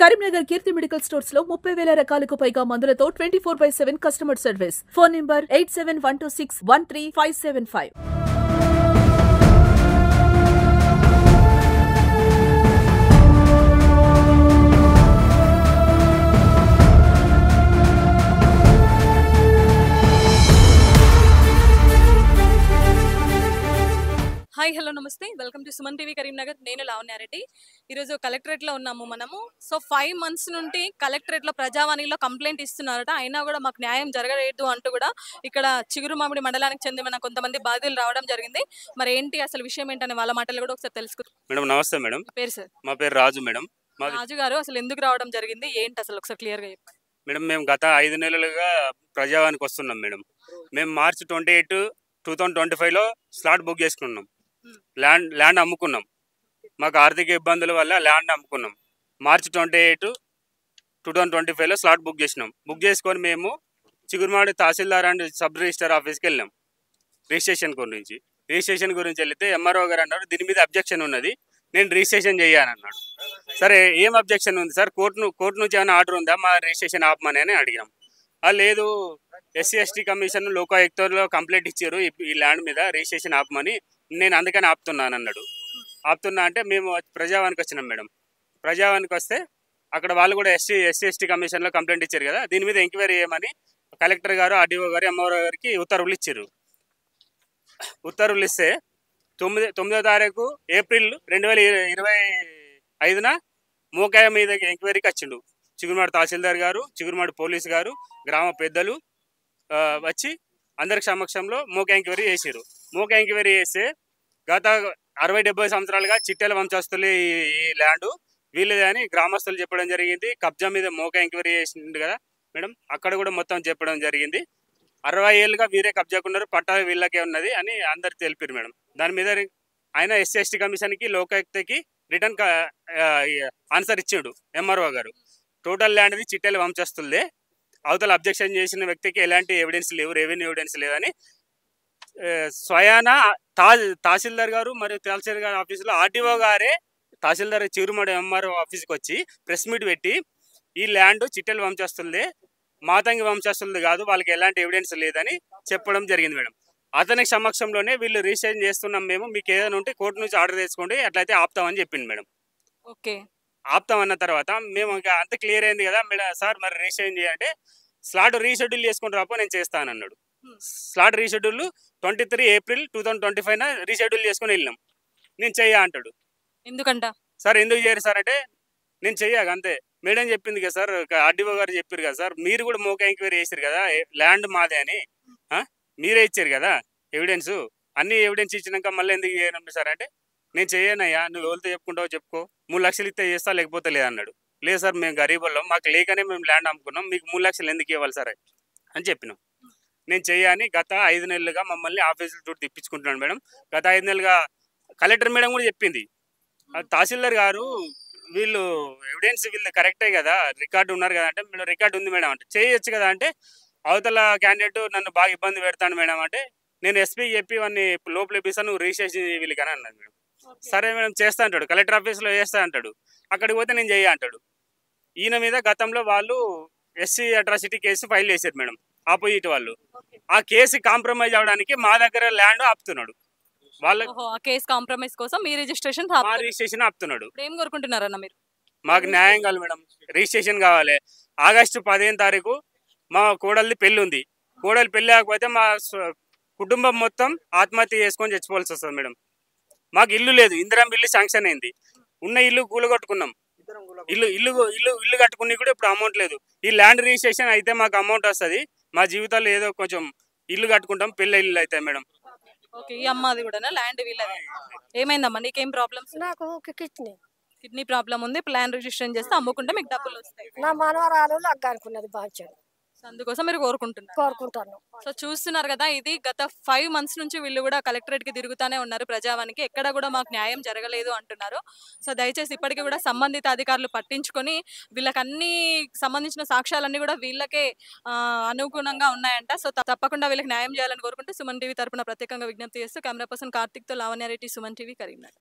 కరీంనగర్ కీర్తి medical stores లో 30,000 రకాలకు పైగా మందులతో 24/7 customer service. Phone number 8712613575. Hi hello నమస్తే welcome to Suman TV Karimnagar. నేను లావణ్యారెడ్డి. ఈరోజు కలెక్టరేట్లో ఉన్నాము మనము. సో 5 months నుండి కలెక్టరేట్లో ప్రజావాణిలో కంప్లైంట్ ఇస్తున్నారట. అయినా కూడా మాకు న్యాయం జరగలేదు అంటూ కూడా ఇక్కడ చిగురుమామిడి మండలానికి చెందిన కొంతమంది బాధితులు రావడం జరిగింది. మరి ఏంటి అసలు విషయం ఏంటని వాళ్ళ మాటలు కూడా ఒకసారి తెలుసుకుందాం. మేడం నమస్తే మేడం. పేరు సార్? మా పేరు రాజు మేడం. రాజు గారు, అసలు ఎందుకు రావడం జరిగింది, ఏంటి అసలు ఒకసారి క్లియర్గా చెప్పండి. మేడం మేము గత 5 నెలలుగా ప్రజావానికి వస్తున్నాం మేడం. మేము మార్చి 28, 2025లో స్లాట్ బుక్ చేసుకున్నాం. ల్యాండ్ అమ్ముకున్నాం. మాకు ఆర్థిక ఇబ్బందుల వల్ల ల్యాండ్ అమ్ముకున్నాం. మార్చి 28, 2025లో స్లాట్ బుక్ చేసినాం. బుక్ చేసుకొని మేము చిగురుమాడి తహసీల్దార్ అండ్ సబ్ రిజిస్టర్ ఆఫీస్కి వెళ్ళాం. రిజిస్ట్రేషన్ గురించి వెళితే ఎంఆర్ఓ గారు అన్నారు దీని మీద అబ్జెక్షన్ ఉన్నది, నేను రిజిస్ట్రేషన్ చేయాలన్నాడు. సరే ఏం అబ్జెక్షన్ ఉంది సార్, కోర్టు నుంచి ఏమైనా ఆర్డర్ ఉందా మా రిజిస్ట్రేషన్ ఆపమని అని అడిగాం. లేదు, ఎస్సీ ఎస్టీ కమిషన్ లోకాయుక్తలో కంప్లైంట్ ఇచ్చారు ఈ ల్యాండ్ మీద రిజిస్ట్రేషన్ ఆపమని, నేను అందుకని ఆపుతున్నాను అన్నాడు. ఆపుతున్నా అంటే మేము ప్రజావానికి వచ్చినాం మేడం. ప్రజావానికి వస్తే అక్కడ వాళ్ళు కూడా ఎస్సీ ఎస్టీ కమిషన్లో కంప్లైంట్ ఇచ్చారు కదా, దీని మీద ఎంక్వైరీ చేయమని కలెక్టర్ గారు, ఆర్డీఓ గారు, ఎంఆర్ఓ గారికి ఉత్తర్వులు ఇచ్చారు. ఉత్తర్వులు ఇస్తే 9వ తారీఖు ఏప్రిల్ 2025న మోకాయ మీద ఎంక్వైరీకి వచ్చిండు. చిగురుమాడి తహసీల్దార్ గారు, చిగురుమాడి పోలీసు గారు, గ్రామ పెద్దలు వచ్చి అందరి సమక్షంలో మోకా ఎంక్వైరీ చేసారు. మోకా ఎంక్వైరీ చేస్తే గత 60-70 సంవత్సరాలుగా చిట్టెల వంశస్థులు ఈ ల్యాండ్ వీళ్ళదే అని గ్రామస్తులు చెప్పడం జరిగింది. కబ్జా మీద మోకా ఎంక్వైరీ చేసిండు కదా మేడం, అక్కడ కూడా మొత్తం చెప్పడం జరిగింది. 60 ఏళ్ళుగా వీరే కబ్జాకున్నారు, పట్టా వీళ్ళకే ఉన్నది అని అందరు తెలిపారు మేడం. దాని మీద ఆయన ఎస్సీ ఎస్టీ కమిషన్కి లోకాయుక్తకి రిటర్న్ ఆన్సర్ ఇచ్చాడు ఎంఆర్ఓ గారు. టోటల్ ల్యాండ్ది చిట్టెల వంశస్థులదే, అవతల అబ్జెక్షన్ చేసిన వ్యక్తికి ఎలాంటి ఎవిడెన్స్ లేవు, రెవెన్యూ ఎవిడెన్స్ లేదని స్వయాన తహసీల్దార్ గారు మరియు తహసీల్దార్ గారి ఆఫీసులో ఆర్టీఓ గారే తహసీల్దార్ చిగురుమాడి ఎంఆర్ఓ ఆఫీస్కి వచ్చి ప్రెస్ మీట్ పెట్టి ఈ ల్యాండ్ చిట్టెల వంశస్థులదే, మాతంగి వంశస్థులది కాదు, వాళ్ళకి ఎలాంటి ఎవిడెన్స్ లేదని చెప్పడం జరిగింది మేడం. అతని సమక్షంలోనే వీళ్ళు రిజిస్ట్రేషన్ చేస్తున్నాం మేము, మీకు ఏదైనా ఉంటే కోర్టు నుంచి ఆర్డర్ తెచ్చుకోండి, అట్లయితే ఆపుతామని చెప్పింది మేడం. ఓకే, ఆపుతామన్న తర్వాత మేము ఇంకా అంత క్లియర్ అయింది కదా మేడం, సార్ మరి రిజిస్ట్రేషన్ చేయాలంటే స్లాట్ రీషెడ్యూల్ చేసుకుని రాపో నేను చేస్తానన్నాడు. స్లాట్ రీషెడ్యూల్ 23 ఏప్రిల్ 2025న రీషెడ్యూల్ చేసుకుని వెళ్ళినాం. నేను చెయ్యా అంటాడు. ఎందుకంట సార్ ఎందుకు చేయరు సార్ అంటే నేను చెయ్యాక అంతే, మేడం చెప్పింది కదా సార్, ఆర్డీఓ గారు చెప్పారు కదా సార్, మీరు కూడా మోకా ఎంక్వైరీ చేశారు కదా ల్యాండ్ మాదే అని, మీరే ఇచ్చారు కదా ఎవిడెన్స్, అన్ని ఎవిడెన్స్ ఇచ్చినాక మళ్ళీ ఎందుకు చేయను సార్ అంటే నేను చెయ్యనయ్యా, నువ్వు ఎవరితో చెప్పుకుంటావో చెప్పుకో, 3 లక్షలు ఇస్తే చేస్తా లేకపోతే లేదన్నాడు. లేదు సార్ మేము గరీబుల్లో, మాకు లేకనే మేము ల్యాండ్ అమ్ముకున్నాం, మీకు 3 లక్షలు ఎందుకు ఇవ్వాలి సార్ అని చెప్పినాం. నేను చెయ్యని గత 5 నెలలుగా మమ్మల్ని ఆఫీసుల చుట్టూ తిప్పించుకుంటున్నాను మేడం. గత 5 నెలలుగా కలెక్టర్ మేడం కూడా చెప్పింది, తహసీల్దార్ గారు వీళ్ళు ఎవిడెన్స్ వీళ్ళు కరెక్టే కదా, రికార్డు ఉన్నారు కదా అంటే మేడం రికార్డు ఉంది మేడం అంటే చేయొచ్చు కదా అంటే అవతల క్యాండిడేట్ నన్ను బాగా ఇబ్బంది పెడతాను మేడం అంటే నేను ఎస్పీకి చెప్పి వాడిని లోపల ఇప్పిస్తాను, నువ్వు రిజిస్ట్రేషన్ వీళ్ళు కానీ అన్నది మేడం. సరే మేడం చేస్తా అంటాడు, కలెక్టర్ ఆఫీస్లో చేస్తా అంటాడు, అక్కడికి పోతే నేను చెయ్య అంటాడు. ఈయన మీద గతంలో వాళ్ళు ఎస్సీ అట్రాసిటీ కేసు ఫైల్ చేశారు మేడం, ఆపోజిట్ వాళ్ళు. ఆ కేసు కాంప్రమైజ్ అవడానికి మా దగ్గర ల్యాండ్ ఆపుతున్నాడు. వాళ్ళ కేసు కాంప్రమైజ్ కోసం మీ రిజిస్ట్రేషన్ ఆపుతున్నాడు. ఏం కోరుకుంటున్నారన్న మీరు? మాకు న్యాయం కావాలి మేడం, రిజిస్ట్రేషన్ కావాలి. ఆగస్టు 15వ తారీఖు మా కోడలిది పెళ్ళి ఉంది. కోడలి పెళ్ళి కాకపోతే మా కుటుంబం మొత్తం ఆత్మహత్య చేసుకొని చచ్చిపోవాల్సి వస్తుంది మేడం. మాకు ఇల్లు లేదు, ఇందిరం ఇల్లు శాంక్షన్ అయింది, ఉన్న ఇల్లు కూలగొట్టుకున్నాం, ఇల్లు కట్టుకుని కూడా ఇప్పుడు అమౌంట్ లేదు. ఈ ల్యాండ్ రిజిస్ట్రేషన్ అయితే మాకు అమౌంట్ వస్తుంది, మా జీవితాల్లో ఏదో కొంచెం ఇల్లు కట్టుకుంటాం, పెళ్ళి ఇల్లు అవుతాయి మేడం. ఓకే, ఈ అమ్మది కూడా ల్యాండ్ వీళ్ళది. ఏమైందమ్మా, నీకేం ప్రాబ్లమ్స్? నాకు కిడ్నీ ప్రాబ్లం ఉంది, ప్లాన్ రిజిస్ట్రేషన్ చేస్తే అమ్ముకుంటే మీకు డబ్బులు వస్తాయి. నా మనవరాలు లగ్గా అనుకున్నది బాగా, అందుకోసం మీరు కోరుకుంటున్నాను. సో చూస్తున్నారు కదా, ఇది గత 5 months నుంచి వీళ్ళు కూడా కలెక్టరేట్ కి తిరుగుతానే ఉన్నారు ప్రజావానికి, ఎక్కడ కూడా మాకు న్యాయం జరగలేదు అంటున్నారు. సో దయచేసి ఇప్పటికీ కూడా సంబంధిత అధికారులు పట్టించుకొని వీళ్ళకి అన్ని సంబంధించిన సాక్ష్యాలన్నీ కూడా వీళ్ళకే అనుగుణంగా ఉన్నాయంట. సో తప్పకుండా వీళ్ళకి న్యాయం చేయాలని కోరుకుంటూ సుమన్ టీవీ తరపున ప్రత్యేకంగా విజ్ఞప్తి చేస్తూ కెమెరా పర్సన్ కార్తిక్ తో లావణ్యారెడ్డి, సుమన్ టీవీ, కరీంనగర్.